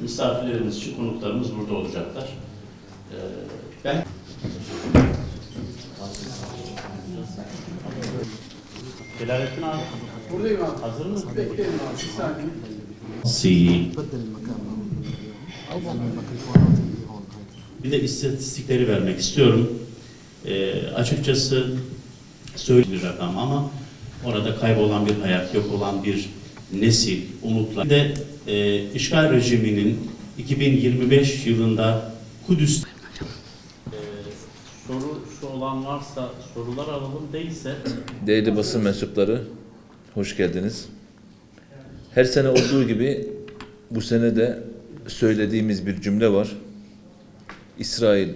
misafirlerimiz için konuklarımız burada olacaklar. Ben Celalettin abi. Buradayım abi. Hazır mısın? Bekleyin abi. Bir saniye. Bir de istatistikleri vermek istiyorum. Açıkçası söylediğim bir rakam ama orada kaybolan bir hayat, yok olan bir nesil, umutlar. Bir de işgal rejiminin 2025 yılında Kudüs sorusu olan varsa sorular alalım, değilse Değerli basın mensupları, hoş geldiniz. Her sene olduğu gibi bu sene de söylediğimiz bir cümle var. İsrail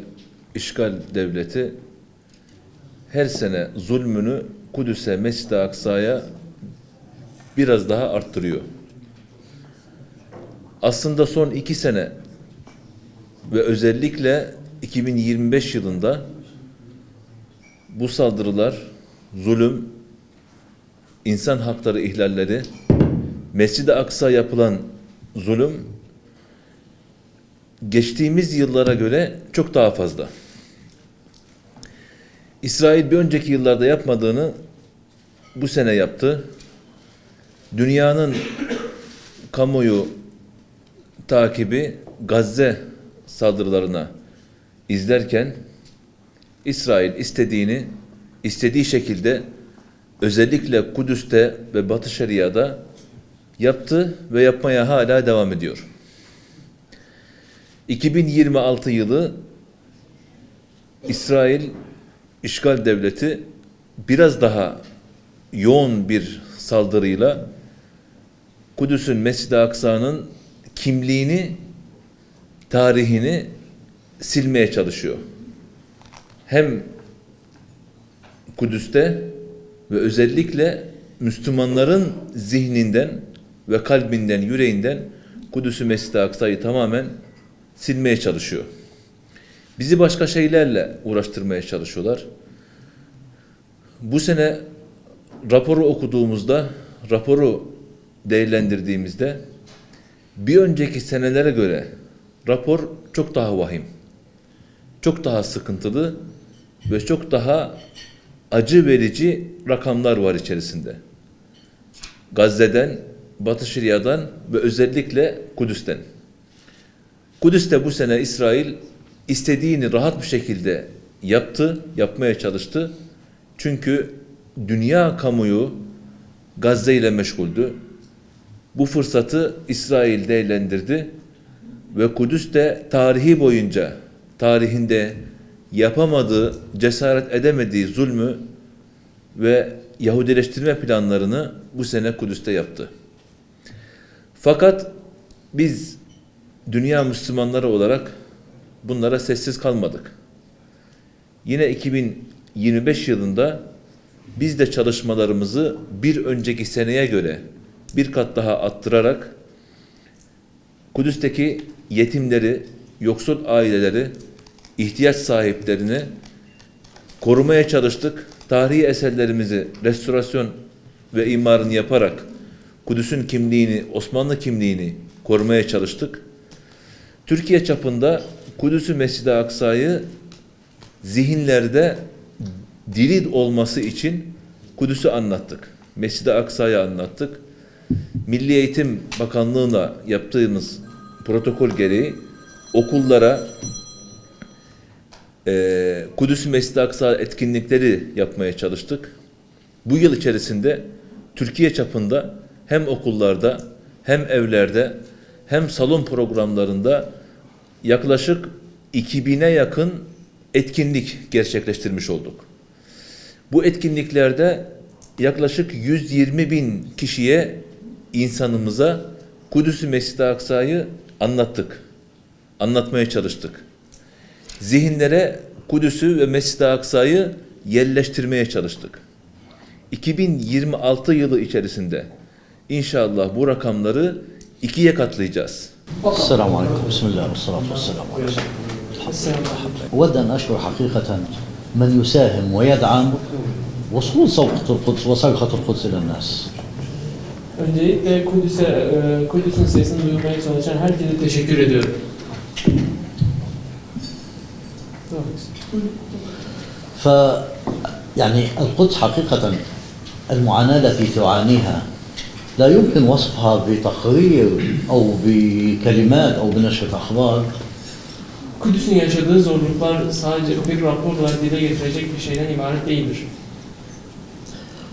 işgal devleti her sene zulmünü Kudüs'e, Mescid-i Aksa'ya biraz daha arttırıyor. Aslında son 2 sene ve özellikle 2025 yılında bu saldırılar, zulüm, insan hakları ihlalleri, Mescid-i Aksa yapılan zulüm geçtiğimiz yıllara göre çok daha fazla. İsrail bir önceki yıllarda yapmadığını bu sene yaptı. Dünyanın kamuoyu takibi Gazze saldırılarına izlerken İsrail istediği şekilde özellikle Kudüs'te ve Batı Şeria'da yaptı ve yapmaya hala devam ediyor. 2026 yılı İsrail işgal devleti biraz daha yoğun bir saldırıyla Kudüs'ün, Mescid-i Aksa'nın kimliğini, tarihini silmeye çalışıyor. Hem Kudüs'te ve özellikle Müslümanların zihninden ve kalbinden, yüreğinden Kudüs'ü, Mescid-i Aksa'yı tamamen silmeye çalışıyor. Bizi başka şeylerle uğraştırmaya çalışıyorlar. Bu sene raporu okuduğumuzda, raporu değerlendirdiğimizde bir önceki senelere göre rapor çok daha vahim, çok daha sıkıntılı ve çok daha acı verici rakamlar var içerisinde. Gazze'den, Batı Şeria'dan ve özellikle Kudüs'ten. Kudüs'te bu sene İsrail istediğini rahat bir şekilde yaptı, yapmaya çalıştı. Çünkü dünya kamuoyu Gazze ile meşguldü. Bu fırsatı İsrail değerlendirdi ve Kudüs'te tarihi boyunca, tarihinde yapamadığı, cesaret edemediği zulmü ve Yahudileştirme planlarını bu sene Kudüs'te yaptı. Fakat biz dünya Müslümanları olarak bunlara sessiz kalmadık. Yine 2025 yılında biz de çalışmalarımızı bir önceki seneye göre bir kat daha arttırarak Kudüs'teki yetimleri, yoksul aileleri, ihtiyaç sahiplerini korumaya çalıştık. Tarihi eserlerimizi restorasyon ve imarını yaparak Kudüs'ün kimliğini, Osmanlı kimliğini korumaya çalıştık. Türkiye çapında Kudüs'ü, Mescid-i Aksa'yı zihinlerde diri olması için Kudüs'ü anlattık. Mescid-i Aksa'yı anlattık. Milli Eğitim Bakanlığı'na yaptığımız protokol gereği okullara Kudüs-ü Mescid-i Aksa etkinlikleri yapmaya çalıştık. Bu yıl içerisinde Türkiye çapında hem okullarda hem evlerde hem salon programlarında yaklaşık 2000'e yakın etkinlik gerçekleştirmiş olduk. Bu etkinliklerde yaklaşık 120.000 kişiye, insanımıza Kudüs-ü Mescid-i Aksa'yı anlattık. Anlatmaya çalıştık. Zihinlere Kudüs'ü ve Mescid-i Aksa'yı yerleştirmeye çalıştık. 2026 yılı içerisinde inşallah bu rakamları 2'ye katlayacağız. السلام عليكم بسم الله والصلاة والسلام على رسول الله. أود أن أشكر حقيقة من يساهم ويدعم وصول صوت القدس وصرخة القدس إلى الناس. Öncelikle Kudüs'ün sesini duyurmaya çalışan herkese teşekkür ediyorum. ف يعني القدس حقيقة المعاناة التي تعانيها لا يمكن وصفها بتقرير أو بكلمات أو بنشرة أخبار. Kudüs'ün yaşadığı zorluklar sadece bir raporla dile getirecek bir şeyden ibaret değildir.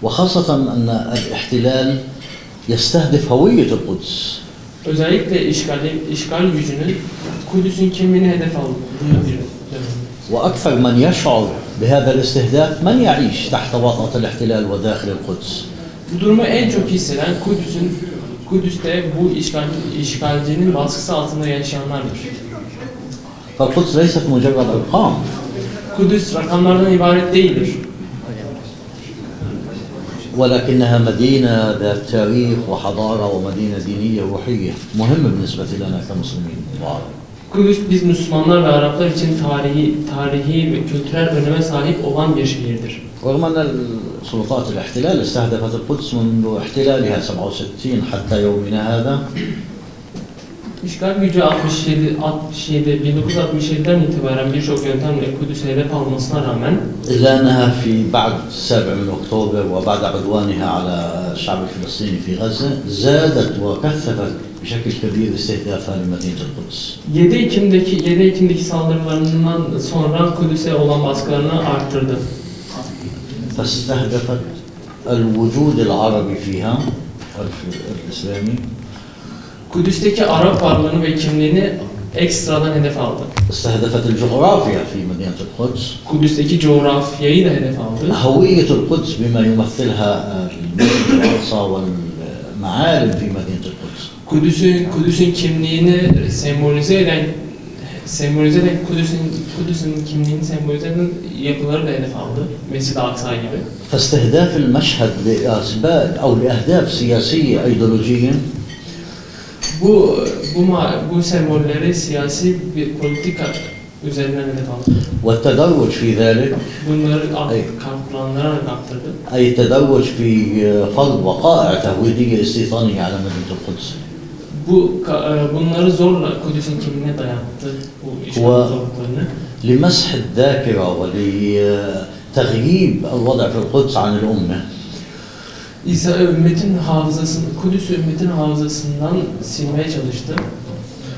وخاصة أن الاحتلال يستهدف هوية القدس. Özellikle işgal gücünün Kudüs'ün kimliğini hedef aldığı bir dönem. وأكثر من يشعر بهذا الاستهداف من يعيش تحت وطأة الاحتلال وداخل القدس. Bu durumu en çok hisseden Kudüs'te bu işgalcinin baskısı altında yaşayanlardır. فالقدس ليست مجرد أرقام. Kudüs rakamlardan ibaret değildir. ولكنها مدينة ذات تاريخ وحضارة ومدينة دينية روحية مهمة بالنسبة لنا كمسلمين وعرب. Kudüs biz Müslümanlar ve Araplar için tarihi ve kültürel öneme sahip olan bir şehirdir. رغم أن سلطات الاحتلال استهدفت القدس منذ احتلالها 67 حتى يومنا هذا. İşgal gücü 1967'den itibaren birçok yöntemle Kudüs'ü hedef almasına rağmen إلا أنها في بعد 7 من أكتوبر وبعد عدوانها على الشعب الفلسطيني في غزة زادت وكثفت بشكل كبير استهدافها لمدينة القدس. 7 Ekim'deki saldırılarından sonra Kudüs'e olan baskılarını arttırdı. فاستهدفت الوجود العربي فيها الإسلامي. Kudüs'teki Arap varlığını ve kimliğini ekstradan hedef aldı. استهدفت الجغرافيا في مدينة القدس. Kudüs'teki coğrafyayı da hedef aldı. هوية القدس بما يمثلها المسجد الأقصى والمعالم في مدينة القدس. Kudüs'ün kimliğini sembolize eden Kudüs'ün kimliğini sembolize eden yapıları da hedef aldı. Mescid-i Aksa gibi. فاستهداف المشهد لأسباب أو لأهداف سياسية أيديولوجية Bu sembolleri siyasi bir politika üzerinden hedef aldı. والتدرج في ذلك Bunları kullanarak arttırdı. أي التدرج في فرض وقائع تهويدية استيطانية على مدينة القدس. Bunları zorla Kudüs'ün kimliğine dayattı bu işgal zorluklarını. لمسح الذاكرة ولتغييب الوضع في القدس عن الأمة. Kudüs'ü ümmetin hafızasından silmeye çalıştı.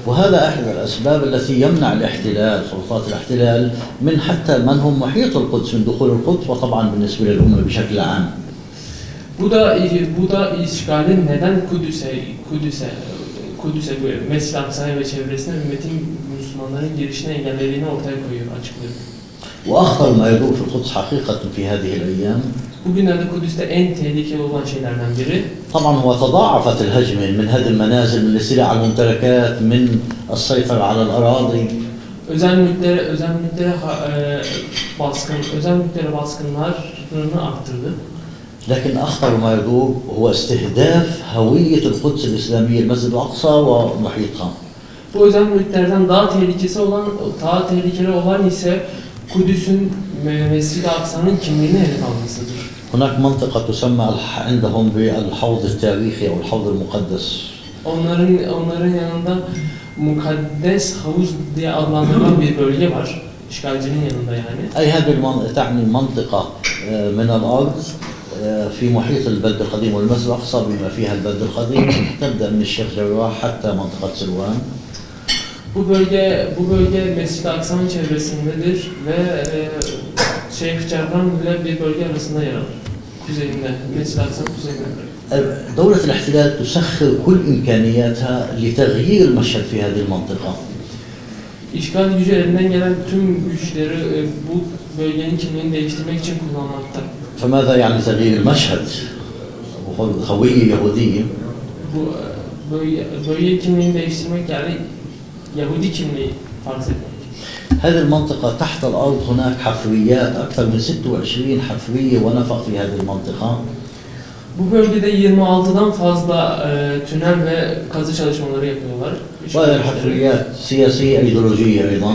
وهذا أحد الأسباب التي يمنع الاحتلال سلطات الاحتلال من حتى من هم محيط القدس من دخول القدس وطبعا بالنسبة للأمة بشكل عام. Bu da işgalin neden Kudüs'e Mescid-i Aksa'ya ve çevresine ümmetin Müslümanların girişini engellediğini ortaya koyuyor, açıklıyor. وأخطر ما يدور في القدس حقيقة في هذه الأيام Bugünlerde Kudüs'te en tehlikeli olan şeylerden biri طبعا هو تضاعفت الهجمة من هدم المنازل من الاستيلاء على الممتلكات من السيطرة على الأراضي. özel mülklere baskınlarını arttırdı. لكن أخطر ما يدور هو استهداف هوية القدس الإسلامية المسجد الأقصى ومحيطها. Bu özel mülklerden daha tehlikeli olan ise Kudüs'ün Mescid-i Aksa'nın kimliğini hedef almasıdır. هناك منطقة تسمى عندهم بالحوض التاريخي أو الحوض المقدس. Onların yanında mukaddes havuz diye adlandırılan bir bölge var. İşgalcinin yanında yani. أي هذه تعني منطقة من الأرض في محيط البلد القديم والمسجد الأقصى بما فيها البلد القديم تبدأ من الشيخ جراح حتى منطقة سلوان. Bu bölge Mescid-i Aksa'nın çevresindedir ve Şeyh Cerrah ile bir bölge arasında yer alır. Kuzeyinde, Mescid-i Aksa'nın kuzeyinde. دولة الاحتلال تسخر كل إمكانياتها لتغيير المشهد في هذه المنطقة. İşgal gücü elinden gelen tüm güçleri bu bölgenin kimliğini değiştirmek için kullanmakta. فماذا يعني تغيير المشهد؟ هوية يهودية. Bu bölge kimliğini değiştirmek yani Yahudi kimliği farz etmek. هذه المنطقة تحت الأرض هناك حفريات أكثر من 26 حفرية ونفق في هذه المنطقة. Bu bölgede 26'dan fazla tünel ve kazı çalışmaları yapıyorlar. وهذه الحفريات سياسية أيديولوجية أيضا.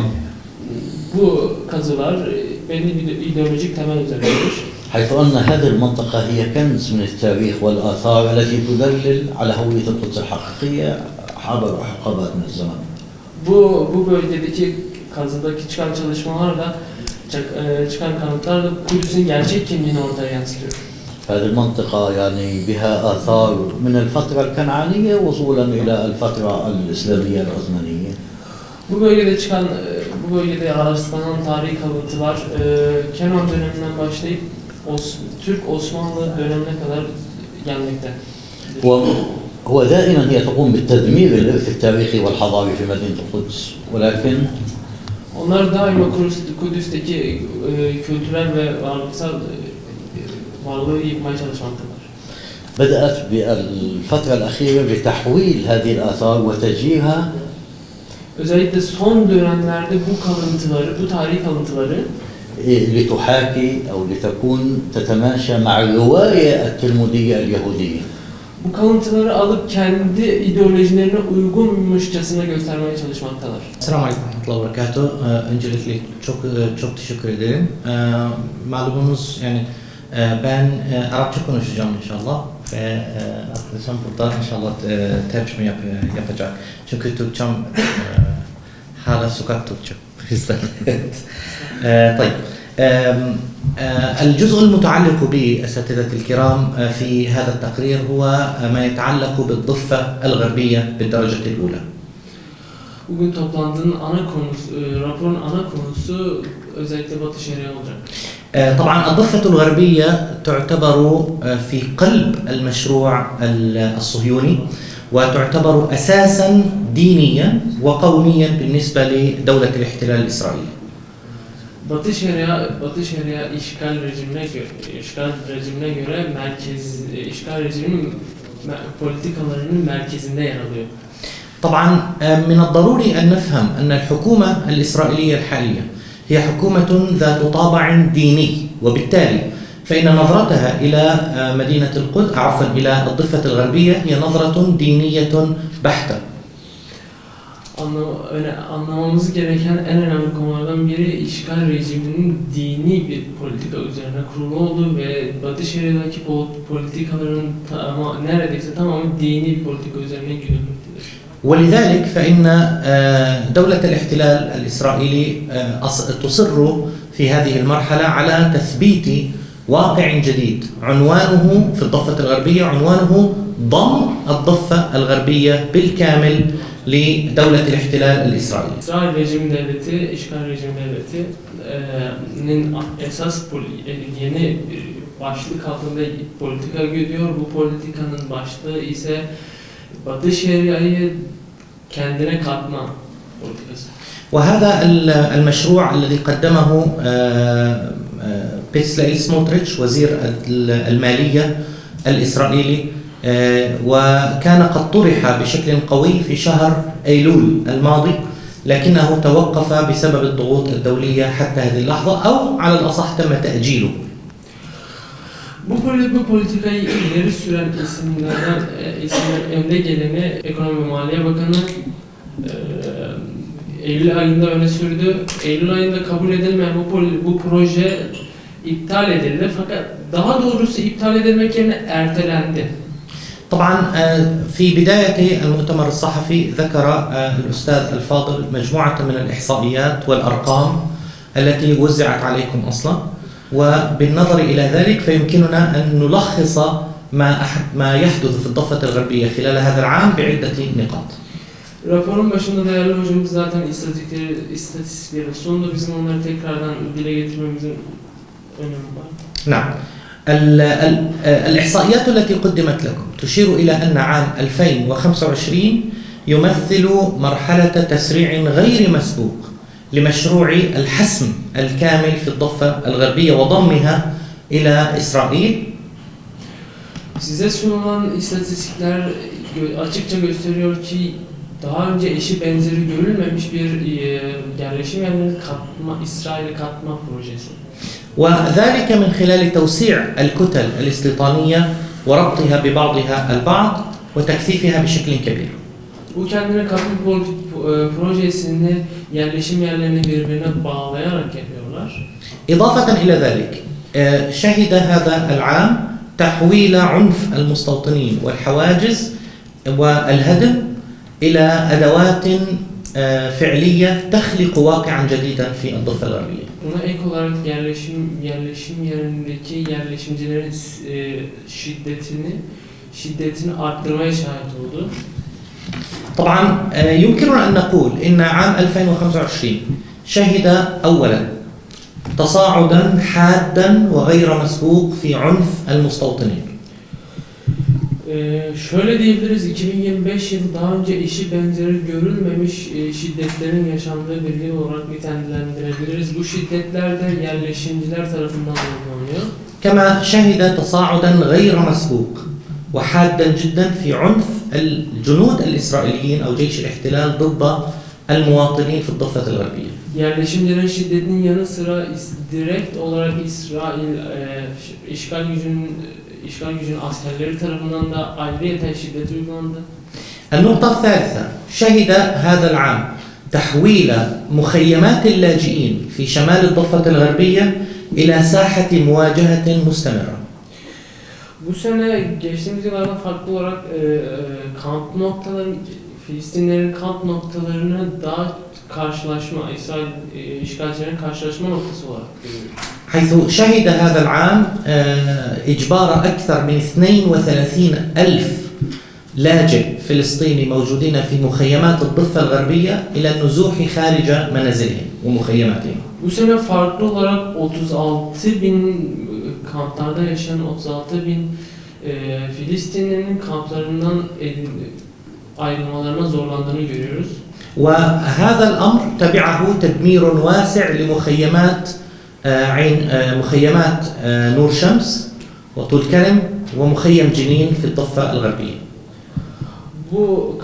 Bu kazılar belli bir ideolojik temel üzerindedir. حيث أن هذه المنطقة هي كنز من التاريخ والآثار التي تدلل على هوية القدس الحقيقية عبر حقبات من الزمن. Bu bölgedeki kazıdaki çıkan çalışmalarla çıkan kanıtlar da Kudüs'ün gerçek kimliğini ortaya yansıtıyor. هذه المنطقة يعني بها آثار من الفترة الكنعانية وصولا إلى الفترة الإسلامية العثمانية. Bu bölgede rastlanan tarihi kalıntılar Kenan döneminden başlayıp Türk Osmanlı dönemine kadar gelmekte. وهو دائما هي تقوم بالتدمير الإرث التاريخي والحضاري في مدينة القدس ولكن Onlar daima Kudüs'teki kültürel ve varlıksal varlığı yıkmaya çalışmaktalar. بدأت بالفترة الأخيرة بتحويل هذه الآثار وتجهيزها Özellikle son dönemlerde bu tarihi kalıntıları لتحاكي أو لتكون تتماشى مع الرواية التلمودية اليهودية. Bu kalıntıları alıp kendi ideolojilerine uygunmuşçasına göstermeye çalışmaktalar. Selamun Aleyküm ve Rahmetullahi ve Berekatuhu. Öncelikle çok teşekkür ederim. Malumunuz yani ben Arapça konuşacağım inşallah ve arkadaşım burada inşallah tercüme yapacak. Çünkü Türkçem hala sokak Türkçe. طيب الجزء المتعلق بأساتذة الكرام في هذا التقرير هو ما يتعلق بالضفة الغربية بالدرجة الأولى. Bugün toplantının raporun ana konusu özellikle Batı Şeria olacak. طبعا الضفة الغربية تعتبر في قلب المشروع الصهيوني وتعتبر أساسا دينيا وقوميا بالنسبة لدولة الاحتلال الإسرائيلي. Batı Şeria işgal rejimine göre işgal rejiminin politikalarının merkezinde yer alıyor. طبعا من الضروري أن نفهم أن الحكومة الإسرائيلية الحالية هي حكومة ذات طابع ديني وبالتالي فإن نظرتها إلى مدينة القدس عفوا إلى الضفة الغربية هي نظرة دينية بحتة. Anlamamız gereken en önemli konulardan biri işgal rejiminin dini bir politika üzerine kurulu olduğu ve Batı Şeria'daki politikaların neredeyse tamamı dini bir politika üzerine yürütmektedir. ولذلك فإن دولة الاحتلال الإسرائيلي تصر في هذه المرحلة على تثبيت واقع جديد عنوانه في الضفة الغربية عنوانه ضم الضفة الغربية بالكامل لدولة الاحتلال الإسرائيلي. İsrail işgal rejim devleti'nin esas yeni başlık altında politika gidiyor. Bu politikanın başlığı ise Batı Şeria'yı kendine katma politikası. وهذا المشروع الذي قدمه بيتسلائيل سموتريتش وزير المالية الإسرائيلي وكان قد طرح بشكل قوي في شهر أيلول الماضي لكنه توقف بسبب الضغوط الدولية حتى هذه اللحظة أو على الأصح تم تأجيله. Bu politikayı ileri süren isimlerden önde geleni Ekonomi ve Maliye Bakanı Eylül ayında öne sürdü. Eylül ayında kabul edilmeyen bu proje iptal edildi fakat daha doğrusu iptal edilmek yerine ertelendi. طبعا في بداية المؤتمر الصحفي ذكر الأستاذ الفاضل مجموعة من الإحصائيات والأرقام التي وزعت عليكم أصلا وبالنظر إلى ذلك فيمكننا أن نلخص ما يحدث في الضفة الغربية خلال هذا العام بعدة نقاط. Raporun başında değerli hocamız zaten istatistikleri sundu. Bizim onları tekrardan dile getirmemizin önemi var. نعم. الإحصائيات التي قدمت لكم تشير إلى أن عام 2025 يمثل مرحلة تسريع غير مسبوق لمشروع الحسم الكامل في الضفة الغربية وضمها إلى إسرائيل. Size sunulan istatistikler açıkça gösteriyor ki daha önce eşi benzeri görülmemiş bir yerleşim yerlerini İsrail'e katma projesi. وذلك من خلال توسيع الكتل الاستيطانية وربطها ببعضها البعض وتكثيفها بشكل كبير. Bu kendine katma projesini yerleşim yerlerini birbirine bağlayarak yapıyorlar. إضافة إلى ذلك شهد هذا العام تحويل عنف المستوطنين والحواجز والهدم إلى أدوات فعلية تخلق واقعا جديدا في الضفة الغربية. Buna ek olarak yerleşim yerindeki yerleşimcilerin şiddetini arttırmaya şahit oldu. طبعا يمكننا أن نقول إن عام 2025 شهد أولا تصاعدا حادا وغير مسبوق في عنف المستوطنين. Şöyle diyebiliriz, 2025 yılı daha önce eşi benzeri görülmemiş şiddetlerin yaşandığı bir yıl olarak nitelendirebiliriz. Bu şiddetler de yerleşimciler tarafından uygulanıyor. كما شهد تصاعدا غير مسبوق وحادا جدا في عنف الجنود الإسرائيليين أو جيش الاحتلال ضد المواطنين في الضفة الغربية. Yerleşimcilerin şiddetinin yanı sıra direkt olarak İsrail işgal gücünün askerleri tarafından da ayrıyeten şiddet uygulandı. النقطة الثالثة شهد هذا العام تحويل مخيمات اللاجئين في شمال الضفة الغربية إلى ساحة مواجهة مستمرة. Bu sene geçtiğimiz yıllarda farklı olarak kamp noktaları, Filistinlerin kamp noktalarını daha karşılaşma, İsrail işgalcilerin karşılaşma noktası olarak görüyoruz. حيث شهد هذا العام إجبار أكثر من 32,000 لاجئ فلسطيني موجودين في مخيمات الضفة الغربية إلى النزوح خارج منازلهم ومخيماتهم. Bu sene farklı olarak 36.000 kamplarda yaşayan 36.000 Filistinlilerin kamplarından ayrılmalarına zorlandığını görüyoruz. وهذا الأمر تبعه تدمير واسع لمخيمات مخيمات نور شمس وطول كرم ومخيم جنين في الضفة الغربية. Bu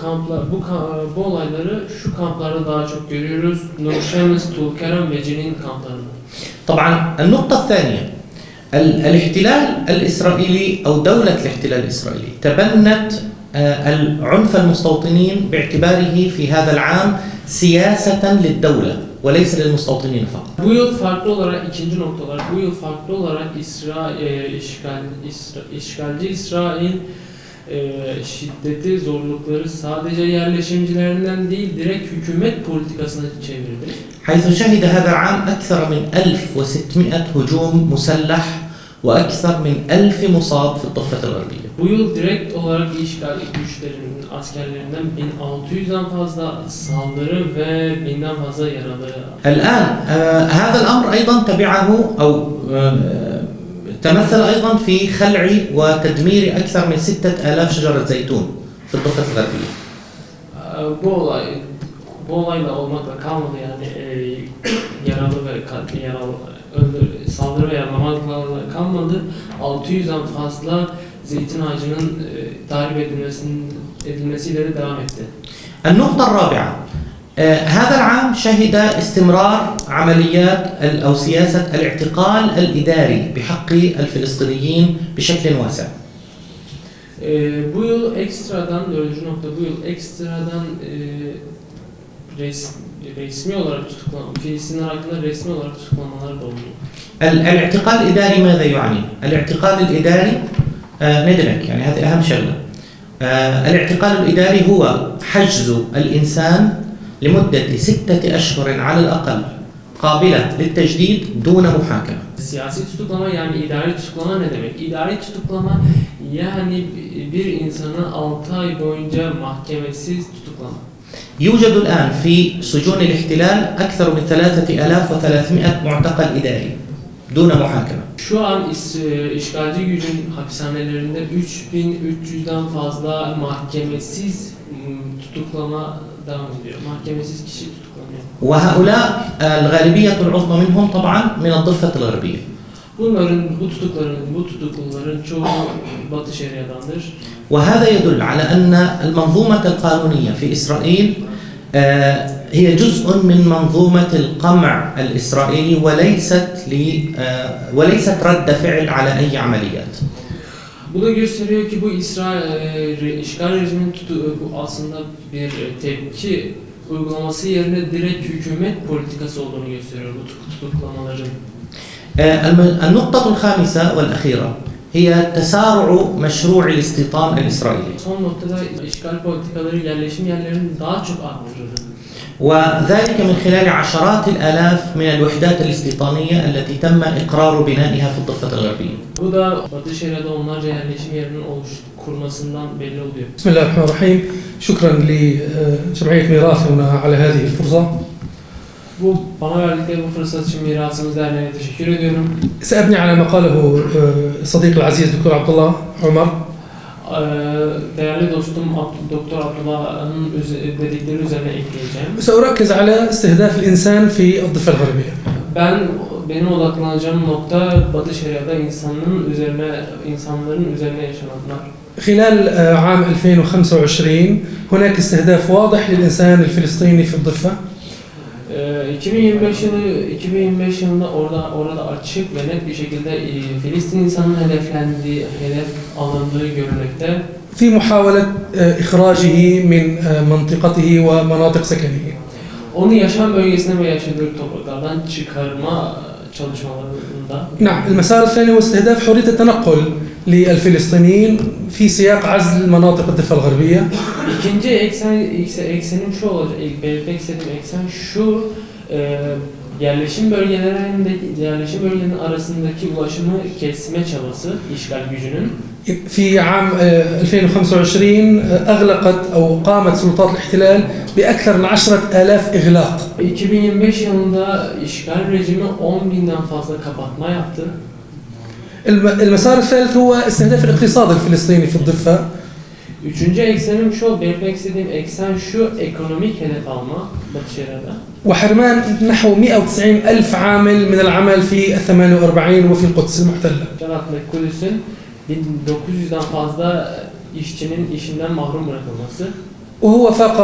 olayları şu kamplarda daha çok görüyoruz. Nur Şems, Tulkerem ve Cenin kamplarında. طبعا النقطة الثانية الاحتلال الإسرائيلي أو دولة الاحتلال الإسرائيلي تبنت العنف المستوطنين باعتباره في هذا العام سياسة للدولة وليس للمستوطنين فقط. Bu yıl farklı olarak işgalci İsrail şiddeti, zorlukları sadece yerleşimcilerinden değil, direkt hükümet politikasına çevirdi. حيث شهد هذا العام أكثر من 1600 هجوم مسلح وأكثر من 1000 مصاب في الضفة الغربية. Bu yıl direkt olarak işgal güçlerinin askerlerinden 1600'den fazla saldırı ve 1000'den fazla yaralı. الآن هذا الأمر أيضا تبعه أو تمثل أيضا في خلع وتدمير أكثر من 6000 شجرة زيتون في الضفة الغربية. Bu olayla olmakla kalmadı, yani saldırı ve yaralamakla kalmadı. 600'den fazla zeytin ağacının tahrip edilmesiyle de devam etti. النقطة الرابعة هذا العام شهد استمرار عمليات أو سياسة الاعتقال الإداري بحق الفلسطينيين بشكل واسع. Bu yıl ekstradan, resmi olarak Filistinler hakkında resmi olarak tutuklamalar da oldu. الاعتقال الإداري ماذا يعني؟ الاعتقال الإداري ندرك يعني هذه أهم شغلة. الاعتقال الإداري هو حجز الإنسان لمدة 6 أشهر على الأقل قابلة للتجديد دون محاكمة. Siyasi tutuklama yani idari tutuklama ne demek? İdari tutuklama yani bir insanı 6 ay boyunca mahkemesiz tutuklama. يوجد الآن في سجون الاحتلال أكثر من 3300 معتقل إداري دون محاكمة. Şu an işgalci gücün hapishanelerinde 3300'den fazla mahkemesiz tutuklama devam ediyor. Mahkemesiz kişi tutuklanıyor. وهؤلاء الغالبية العظمى منهم طبعا من الضفة الغربية. Bu tutukluların çoğu Batı Şeria'dandır. وهذا يدل على أن المنظومة القانونية في إسرائيل هي جزء من منظومة القمع الإسرائيلي وليست رد فعل على أي عمليات. Bu da gösteriyor ki bu işgal rejiminin bu aslında bir tepki uygulaması yerine direkt hükümet politikası olduğunu gösteriyor bu tutuklamaların. النقطة الخامسة والأخيرة هي تسارع مشروع الاستيطان الإسرائيلي. Son noktada işgal politikaları yerleşim yerlerinin daha çok arttırıldı. وذلك من خلال عشرات الآلاف من الوحدات الاستيطانية التي تم إقرار بنائها في الضفة الغربية. Bu da Batı Şeria'da onlarca yerleşim yerinin kurmasından belli oluyor. بسم الله الرحمن الرحيم. شكرا لجمعية ميراث هنا على هذه الفرصة. Bu bana verdikleri bu fırsat için Mirasımız Derneği'ne teşekkür ediyorum. سأبني على ما قاله صديق العزيز دكتور عبد الله عمر. Değerli dostum Doktor Abdullah'ın dedikleri üzerine ekleyeceğim. سأركز على استهداف الإنسان في الضفة الغربية. Benim odaklanacağım nokta Batı Şeria'da insanların üzerine yaşananlar. خلال عام 2025 هناك استهداف واضح للإنسان الفلسطيني في الضفة. 2025 yılında orada açık ve net bir şekilde Filistin insanının hedef alındığı görülmekte. في محاولة إخراجه من منطقته ومناطق سكنه. Onu yaşam bölgesine ve yaşadığı topraklardan çıkarma çalışmalarında. نعم، المسار الثاني هو استهداف حرية التنقل للفلسطينيين في سياق عزل مناطق الضفة الغربية. İkinci eksenim şu olacak, belirtmek istediğim eksen şu, yerleşim bölgelerinin arasındaki ulaşımı kesme çabası işgal gücünün. في عام 2025 أغلقت أو قامت سلطات الاحتلال بأكثر من 10,000 إغلاق. 2025 yılında işgal rejimi 10.000'den fazla kapatma yaptı. المسار الثالث هو استهداف الاقتصاد الفلسطيني في الضفة. Üçüncü eksenim şu, belirtmek istediğim eksen şu, ekonomik hedef alma Batı Şeria'da. وحرمان نحو 190,000 عامل من العمل في 48 وفي القدس المحتلة. Cevat'taki Kudüs'ün 1900'den fazla işçinin işinden mahrum bırakılması. وهو فاق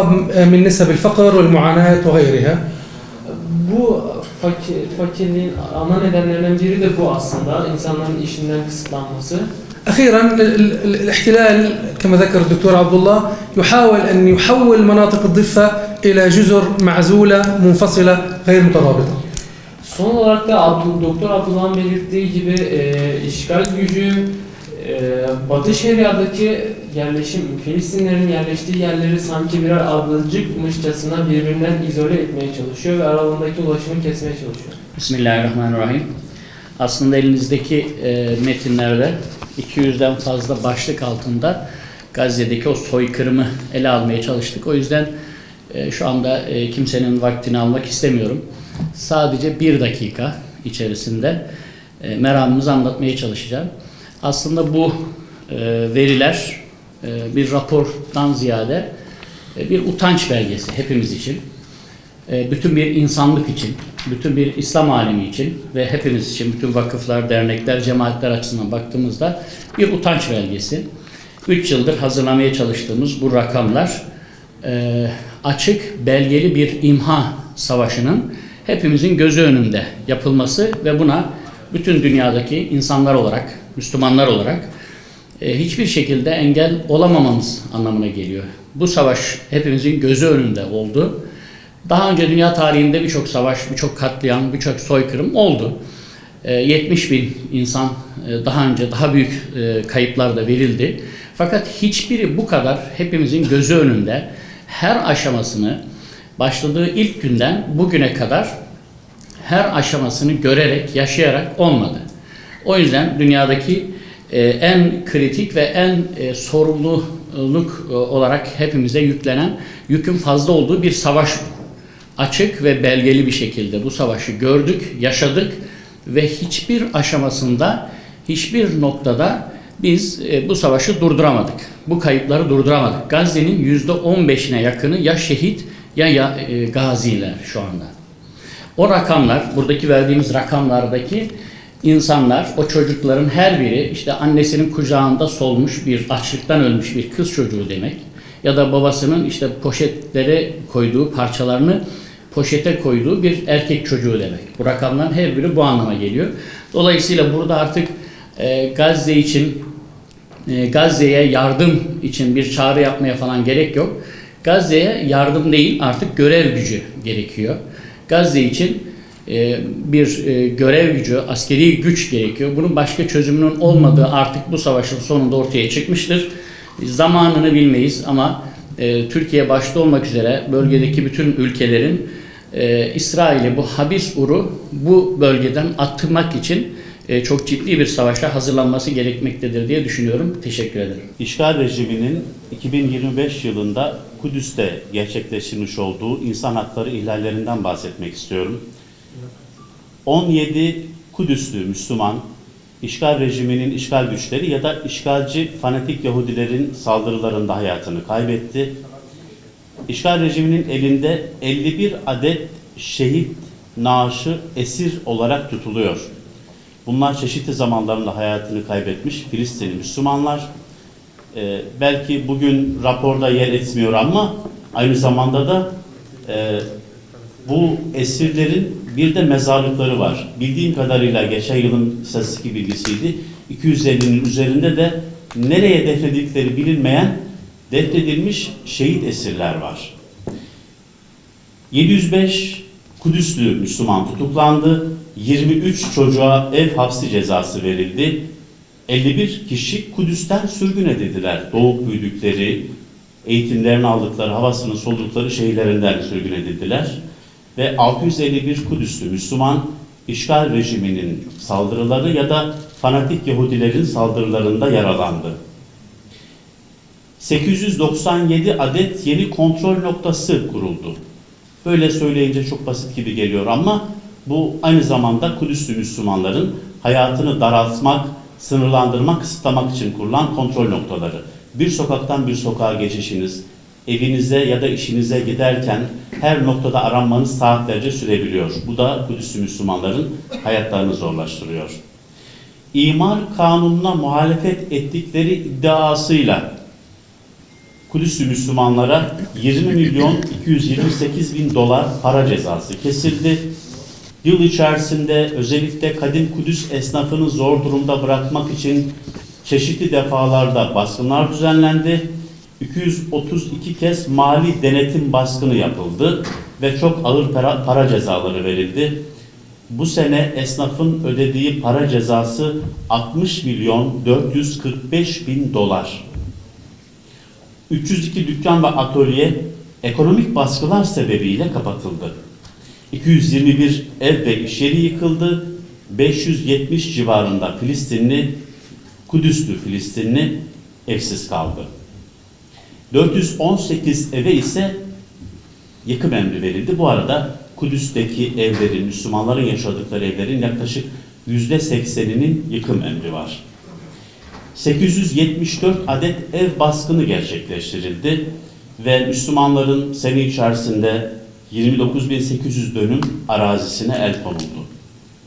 من نسب الفقر والمعاناة وغيرها. Bu fakirliğin ana nedenlerinden biri de bu aslında, insanların işinden kısıtlanması. أخيرا الاحتلال كما ذكر الدكتور عبد الله يحاول أن يحول مناطق الضفة إلى جزر معزولة منفصلة غير مترابطة. Son olarak da Doktor Abdullah'ın belirttiği gibi işgal gücü Batı Şeria'daki Filistinlerin yerleştiği yerleri sanki birer adacıkmışçasına birbirinden izole etmeye çalışıyor ve aralarındaki ulaşımı kesmeye çalışıyor. Bismillahirrahmanirrahim. Aslında elinizdeki metinlerde 200'den fazla başlık altında Gazze'deki o soykırımı ele almaya çalıştık. O yüzden şu anda kimsenin vaktini almak istemiyorum. Sadece 1 dakika içerisinde meramımızı anlatmaya çalışacağım. Aslında bu veriler bir rapordan ziyade bir utanç belgesi hepimiz için. Bütün bir insanlık için, bütün bir İslam alemi için ve hepimiz için, bütün vakıflar, dernekler, cemaatler açısından baktığımızda bir utanç belgesi. 3 yıldır hazırlamaya çalıştığımız bu rakamlar açık, belgeli bir imha savaşının hepimizin gözü önünde yapılması ve buna bütün dünyadaki insanlar olarak, Müslümanlar olarak hiçbir şekilde engel olamamamız anlamına geliyor. Bu savaş hepimizin gözü önünde oldu. Daha önce dünya tarihinde birçok savaş, birçok katliam, birçok soykırım oldu. 70.000 insan daha önce daha büyük kayıplar da verildi. Fakat hiçbiri bu kadar hepimizin gözü önünde her aşamasını başladığı ilk günden bugüne kadar her aşamasını görerek, yaşayarak olmadı. O yüzden dünyadaki en kritik ve en sorumluluk olarak hepimize yüklenen yükün fazla olduğu bir savaş bu. Açık ve belgeli bir şekilde bu savaşı gördük, yaşadık ve hiçbir aşamasında, hiçbir noktada biz bu savaşı durduramadık. Bu kayıpları durduramadık. Gazze'nin %15'ine yakını ya şehit ya gaziler şu anda. O rakamlar, buradaki verdiğimiz rakamlardaki insanlar, o çocukların her biri işte annesinin kucağında solmuş bir açlıktan ölmüş bir kız çocuğu demek. Ya da babasının işte poşetlere koyduğu parçalarını poşete koyduğu bir erkek çocuğu demek. Bu rakamların her biri bu anlama geliyor. Dolayısıyla burada artık Gazze için, Gazze'ye yardım için bir çağrı yapmaya falan gerek yok. Gazze'ye yardım değil artık görev gücü gerekiyor. Gazze için bir görev gücü, askeri güç gerekiyor. Bunun başka çözümünün olmadığı artık bu savaşın sonunda ortaya çıkmıştır. Zamanını bilmeyiz ama Türkiye başta olmak üzere bölgedeki bütün ülkelerin İsrail'i bu habis uru bu bölgeden attırmak için çok ciddi bir savaşa hazırlanması gerekmektedir diye düşünüyorum. Teşekkür ederim. İşgal rejiminin 2025 yılında Kudüs'te gerçekleştirmiş olduğu insan hakları ihlallerinden bahsetmek istiyorum. 17 Kudüslü Müslüman, işgal rejiminin işgal güçleri ya da işgalci fanatik Yahudilerin saldırılarında hayatını kaybetti. İşgal rejiminin elinde 51 adet şehit naaşı esir olarak tutuluyor. Bunlar çeşitli zamanlarında hayatını kaybetmiş Filistinli Müslümanlar. Belki bugün raporda yer etmiyor ama aynı zamanda da bu esirlerin bir de mezarlıkları var. Bildiğim kadarıyla geçen yılın istatistik bilgisiydi. 250'nin üzerinde de nereye defnedildikleri bilinmeyen defnedilmiş şehit esirler var. 705 Kudüslü Müslüman tutuklandı. 23 çocuğa ev hapsi cezası verildi. 51 kişi Kudüs'ten sürgün edildiler. Doğup büyüdükleri, eğitimlerini aldıkları, havasını soludukları şehirlerinden sürgün edildiler. Ve 651 Kudüslü Müslüman işgal rejiminin saldırıları ya da fanatik Yahudilerin saldırılarında yaralandı. 897 adet yeni kontrol noktası kuruldu. Böyle söyleyince çok basit gibi geliyor ama bu aynı zamanda Kudüs'lü Müslümanların hayatını daraltmak, sınırlandırmak, kısıtlamak için kurulan kontrol noktaları. Bir sokaktan bir sokağa geçişiniz, evinize ya da işinize giderken her noktada aranmanız saatlerce sürebiliyor. Bu da Kudüs'lü Müslümanların hayatlarını zorlaştırıyor. İmar kanununa muhalefet ettikleri iddiasıyla Kudüs'lü Müslümanlara 20 milyon 228 bin dolar para cezası kesildi. Yıl içerisinde özellikle Kadim Kudüs esnafını zor durumda bırakmak için çeşitli defalarda baskınlar düzenlendi. 232 kez mali denetim baskını yapıldı ve çok ağır para cezaları verildi. Bu sene esnafın ödediği para cezası 60 milyon 445 bin dolar. 302 dükkan ve atölye ekonomik baskılar sebebiyle kapatıldı. 221 ev ve iş yeri yıkıldı. 570 civarında Filistinli, Kudüslü Filistinli evsiz kaldı. 418 eve ise yıkım emri verildi. Bu arada Kudüs'teki evlerin, Müslümanların yaşadıkları evlerin yaklaşık %80'inin yıkım emri var. 874 adet ev baskını gerçekleştirildi ve Müslümanların sene içerisinde 29.800 dönüm arazisine el konuldu.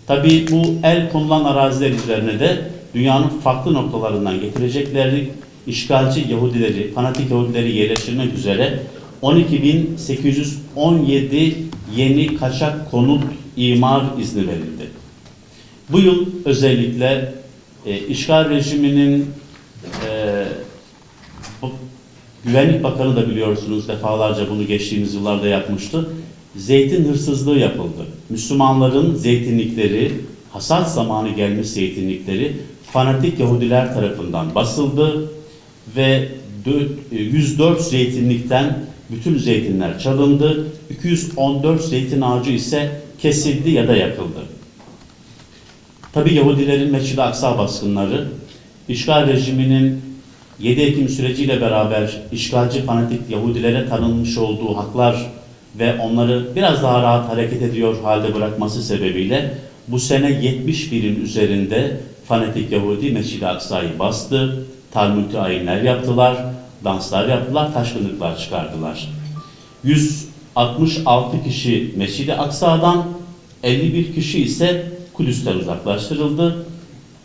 Tabii bu el konulan araziler üzerine de dünyanın farklı noktalarından getirecekleri işgalci Yahudileri, fanatik Yahudileri yerleştirmek üzere 12.817 yeni kaçak konut imar izni verildi. Bu yıl özellikle işgal rejiminin Güvenlik Bakanı da biliyorsunuz defalarca bunu geçtiğimiz yıllarda yapmıştı. Zeytin hırsızlığı yapıldı. Müslümanların zeytinlikleri, hasat zamanı gelmiş zeytinlikleri fanatik Yahudiler tarafından basıldı ve 104 zeytinlikten bütün zeytinler çalındı. 214 zeytin ağacı ise kesildi ya da yakıldı. Tabi Yahudilerin Mescid-i Aksa baskınları, işgal rejiminin 7 Ekim süreciyle beraber işgalci fanatik Yahudilere tanınmış olduğu haklar ve onları biraz daha rahat hareket ediyor halde bırakması sebebiyle bu sene 71'in üzerinde fanatik Yahudi Mescid-i Aksa'yı bastı, talmud-i ayinler yaptılar, danslar yaptılar, taşkınlıklar çıkardılar. 166 kişi Mescid-i Aksa'dan, 51 kişi ise Kudüs'ten uzaklaştırıldı.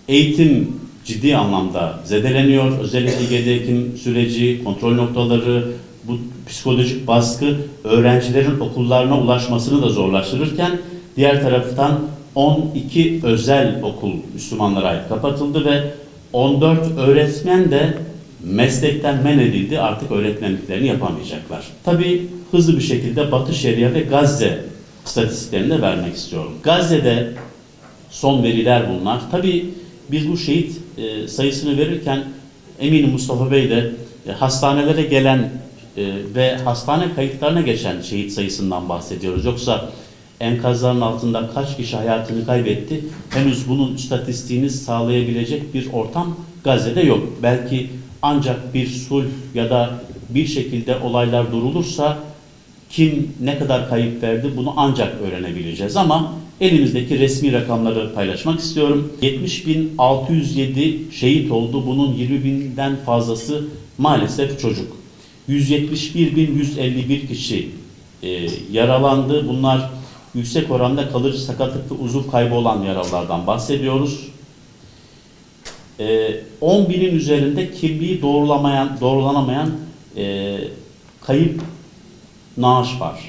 Eğitim ciddi anlamda zedeleniyor. Özellikle 7 Ekim süreci, kontrol noktaları, bu psikolojik baskı öğrencilerin okullarına ulaşmasını da zorlaştırırken diğer taraftan 12 özel okul Müslümanlara ait kapatıldı ve 14 öğretmen de meslekten men edildi. Artık öğretmenliklerini yapamayacaklar. Tabii hızlı bir şekilde Batı Şeria ve Gazze istatistiklerini de vermek istiyorum. Gazze'de son veriler bunlar. Tabii biz bu şehit sayısını verirken eminim Mustafa Bey de hastanelere gelen ve hastane kayıtlarına geçen şehit sayısından bahsediyoruz. Yoksa enkazların altında kaç kişi hayatını kaybetti, henüz bunun istatistiğini sağlayabilecek bir ortam Gazze'de yok. Belki ancak bir sulh ya da bir şekilde olaylar durulursa kim ne kadar kayıp verdi bunu ancak öğrenebileceğiz. Ama elimizdeki resmi rakamları paylaşmak istiyorum. 70.607 şehit oldu. Bunun 20.000'den fazlası maalesef çocuk. 171.151 kişi yaralandı. Bunlar yüksek oranda kalıcı sakatlık ve uzuv kaybı olan yaralılardan bahsediyoruz. 10.000'in üzerinde kimliği doğrulanamayan kayıp naaş var.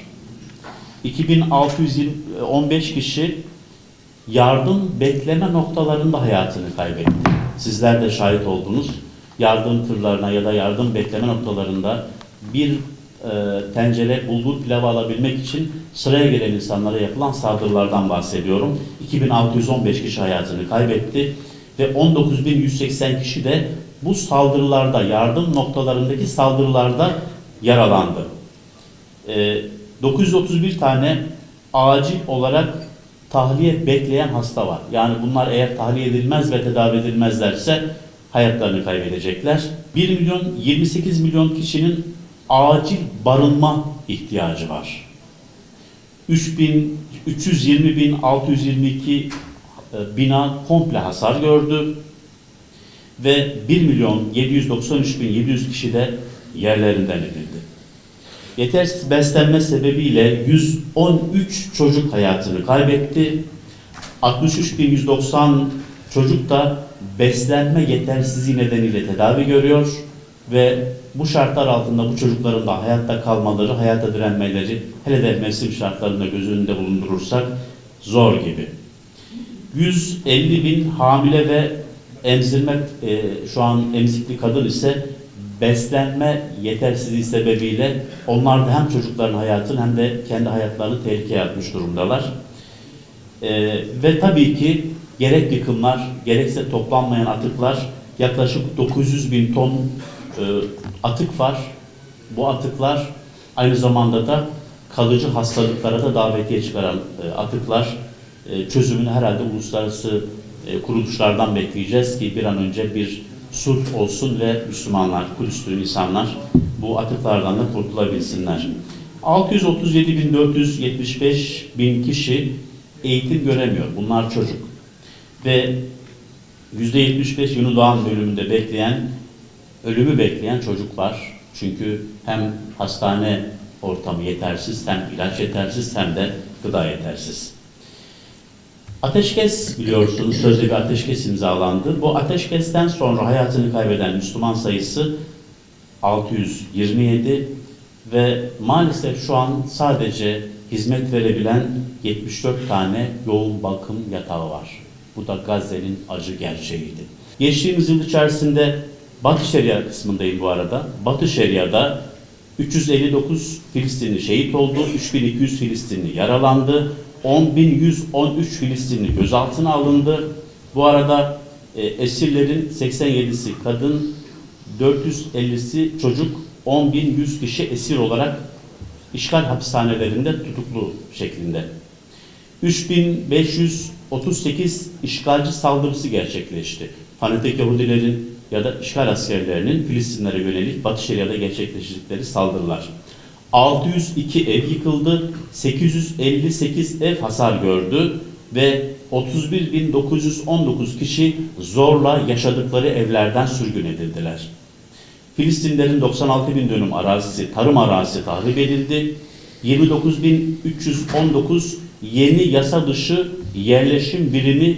2.615 kişi yardım bekleme noktalarında hayatını kaybetti. Sizler de şahit oldunuz. Yardım tırlarına ya da yardım bekleme noktalarında bir tencere bulgur pilavı alabilmek için sıraya gelen insanlara yapılan saldırılardan bahsediyorum. 2.615 kişi hayatını kaybetti ve 19.180 kişi de bu saldırılarda, yardım noktalarındaki saldırılarda yaralandı. 931 tane acil olarak tahliye bekleyen hasta var. Yani bunlar eğer tahliye edilmez ve tedavi edilmezlerse hayatlarını kaybedecekler. 1.028 milyon kişinin acil barınma ihtiyacı var. 320.622 bina komple hasar gördü ve 1.793.700 kişi de yerlerinden edildi. Yetersiz beslenme sebebiyle 113 çocuk hayatını kaybetti. 63.190 çocuk da beslenme yetersizliği nedeniyle tedavi görüyor ve bu şartlar altında bu çocukların da hayatta kalmaları, hayata direnmeleri, hele de mevsim şartlarında göz önünde bulundurursak zor gibi. 150.000 hamile ve emzirme, şu an emzikli kadın ise beslenme yetersizliği sebebiyle onlar da hem çocukların hayatını hem de kendi hayatlarını tehlikeye atmış durumdalar. Ve tabii ki gerek yıkımlar, gerekse toplanmayan atıklar, yaklaşık 900.000 ton atık var. Bu atıklar aynı zamanda da kalıcı hastalıklara da davetiye çıkaran atıklar. Çözümünü herhalde uluslararası kuruluşlardan bekleyeceğiz ki bir an önce bir sulh olsun ve Müslümanlar, Kudüs'lü insanlar bu atıklardan da kurtulabilsinler. 637.475 kişi eğitim göremiyor. Bunlar çocuk. Ve %75 yeni doğan bölümünde ölümü bekleyen çocuk var. Çünkü hem hastane ortamı yetersiz, hem ilaç yetersiz, hem de gıda yetersiz. Ateşkes biliyorsunuz, sözde bir ateşkes imzalandı. Bu ateşkesten sonra hayatını kaybeden Müslüman sayısı 627 ve maalesef şu an sadece hizmet verebilen 74 tane yoğun bakım yatağı var. Bu da Gazze'nin acı gerçeğiydi. Geçtiğimiz yıl içerisinde Batı Şeria kısmındayım bu arada. Batı Şeria'da 359 Filistinli şehit oldu, 3200 Filistinli yaralandı, 10.113 Filistinli gözaltına alındı. Bu arada esirlerin 87'si kadın, 450'si çocuk, 10.100 kişi esir olarak işgal hapishanelerinde tutuklu şeklinde. 3.538 işgalci saldırısı gerçekleşti. Fanatik Yahudilerin ya da işgal askerlerinin Filistinlere yönelik Batı Şeria'da gerçekleştirdikleri saldırılar. 602 ev yıkıldı, 858 ev hasar gördü ve 31.919 kişi zorla yaşadıkları evlerden sürgün edildiler. Filistinlerin 96.000 dönüm arazisi, tarım arazisi tahrip edildi. 29.319 yeni yasa dışı yerleşim birimi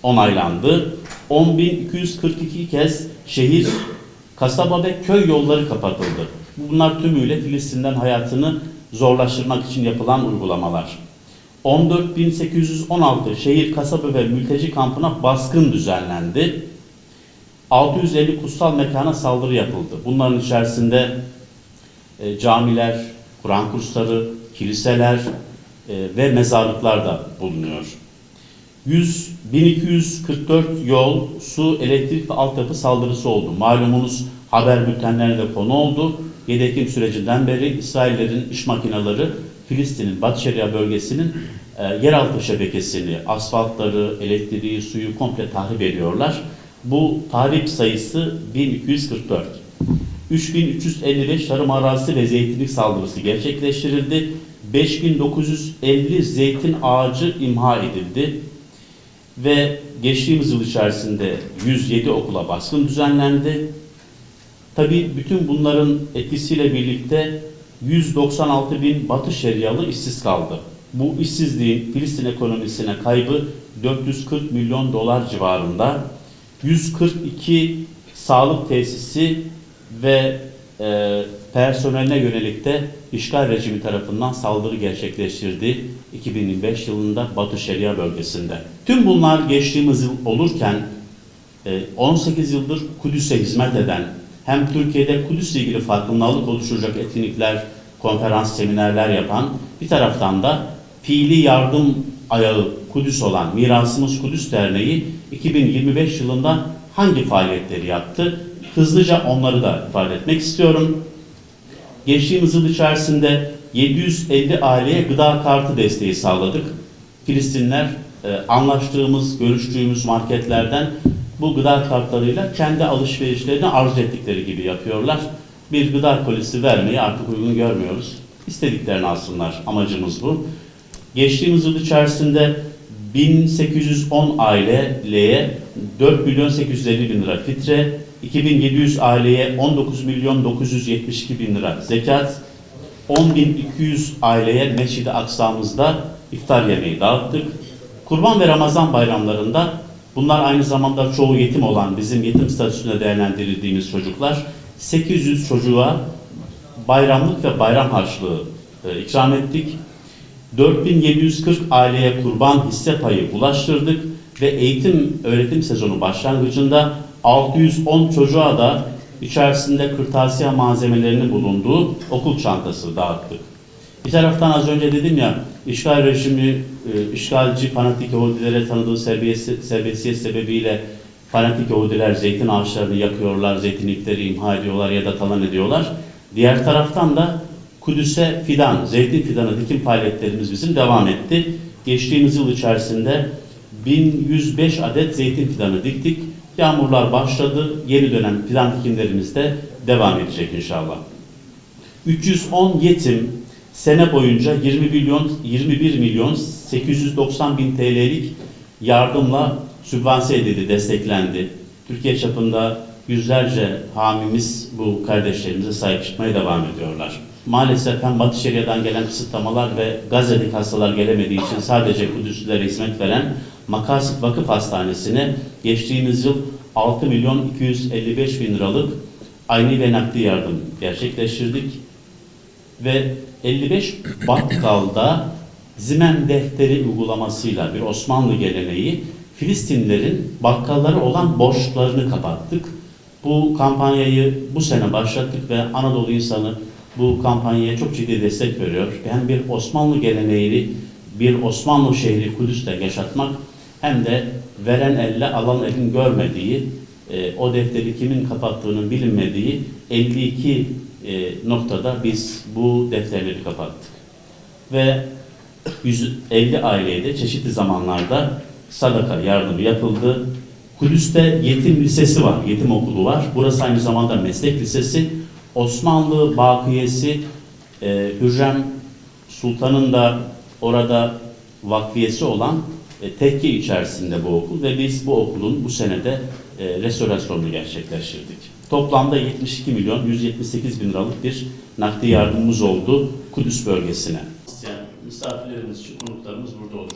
onaylandı. 10.242 kez şehir, kasaba ve köy yolları kapatıldı. Bunlar tümüyle Filistin'den hayatını zorlaştırmak için yapılan uygulamalar. 14.816 şehir, kasaba ve mülteci kampına baskın düzenlendi. 650 kutsal mekana saldırı yapıldı. Bunların içerisinde camiler, Kur'an kursları, kiliseler, ve mezarlıklar da bulunuyor. 1244 yol, su, elektrik ve altyapı saldırısı oldu. Malumunuz haber bültenlerinde konu oldu. 7 Ekim sürecinden beri İsraillerin iş makineleri Filistin'in Batı Şeria bölgesinin yeraltı şebekesini, asfaltları, elektriği, suyu komple tahrip ediyorlar. Bu tahrip sayısı 1244. 3355 tarım arazisi ve zeytinlik saldırısı gerçekleştirildi. 5950 zeytin ağacı imha edildi. Ve geçtiğimiz yıl içerisinde 107 okula baskın düzenlendi. Tabii bütün bunların etkisiyle birlikte 196 bin Batı Şerialı işsiz kaldı. Bu işsizliğin Filistin ekonomisine kaybı 440 milyon dolar civarında. 142 sağlık tesisi ve personeline yönelik de işgal rejimi tarafından saldırı gerçekleştirdi 2025 yılında Batı Şeria bölgesinde. Tüm bunlar geçtiğimiz yıl olurken 18 yıldır Kudüs'e hizmet eden, hem Türkiye'de Kudüs'le ilgili farkındalık oluşturacak etkinlikler, konferans, seminerler yapan, bir taraftan da fiili yardım ayağı Kudüs olan Mirasımız Kudüs Derneği 2025 yılında hangi faaliyetleri yaptı? Hızlıca onları da ifade etmek istiyorum. Geçtiğimiz yıl içerisinde 750 aileye gıda kartı desteği sağladık. Filistinler anlaştığımız, görüştüğümüz marketlerden bu gıda kartlarıyla kendi alışverişlerini arzu ettikleri gibi yapıyorlar. Bir gıda kolisi vermeyi artık uygun görmüyoruz. İstediklerini alsınlar. Amacımız bu. Geçtiğimiz yıl içerisinde 1810 aileye 4 milyon 850 bin lira fitre, 2700 aileye 19 milyon 972 bin lira zekat, 10.200 aileye Mescid-i Aksa'mızda iftar yemeği dağıttık. Kurban ve Ramazan bayramlarında, bunlar aynı zamanda çoğu yetim olan, bizim yetim statüsünde değerlendirildiğimiz çocuklar, 800 çocuğa bayramlık ve bayram harçlığı ikram ettik. 4740 aileye kurban hisse payı ulaştırdık ve eğitim öğretim sezonu başlangıcında 610 çocuğa da içerisinde kırtasiye malzemelerinin bulunduğu okul çantası dağıttık. Bir taraftan az önce dedim ya, işgal rejimi, işgalci fanatik Yahudilere tanıdığı serbestiyet sebebiyle fanatik Yahudiler zeytin ağaçlarını yakıyorlar, zeytinlikleri imha ediyorlar ya da talan ediyorlar. Diğer taraftan da Kudüs'e fidan, zeytin fidanı dikim faaliyetlerimiz bizim devam etti. Geçtiğimiz yıl içerisinde 1105 adet zeytin fidanı diktik. Yağmurlar başladı. Yeni dönem fidan dikimlerimiz de devam edecek inşallah. 310 yetim sene boyunca 21 milyon 890 bin TL'lik yardımla sübvanse edildi, desteklendi. Türkiye çapında yüzlerce hamimiz bu kardeşlerimize sahip çıkmaya devam ediyorlar. Maalesef hem Batı Şeria'dan gelen kısıtlamalar ve Gazze'deki hastalar gelemediği için sadece Kudüslülere hizmet veren Makasit Vakıf Hastanesi'ne geçtiğimiz yıl 6 milyon 255 bin liralık ayni ve nakdi yardım gerçekleştirdik. Ve 55 Batkal'da Zimen Defteri uygulamasıyla bir Osmanlı geleneği Filistinlilerin bakkalları olan borçlarını kapattık. Bu kampanyayı bu sene başlattık ve Anadolu insanı bu kampanyaya çok ciddi destek veriyor. Hem bir Osmanlı geleneğini, bir Osmanlı şehri Kudüs'te yaşatmak, hem de veren elle alan elin görmediği, o defteri kimin kapattığının bilinmediği 52 noktada biz bu defterleri kapattık. Ve 150 aileye de çeşitli zamanlarda sadaka yardımı yapıldı. Kudüs'te yetim lisesi var, yetim okulu var. Burası aynı zamanda meslek lisesi. Osmanlı bakiyesi Hürrem Sultan'ın da orada vakfiyesi olan tekke içerisinde bu okul ve biz bu okulun bu senede restorasyonunu gerçekleştirdik. Toplamda 72 milyon 178 bin liralık bir nakdi yardımımız oldu Kudüs bölgesine. İsteyen misafirlerimiz için konuklarımız burada olacak.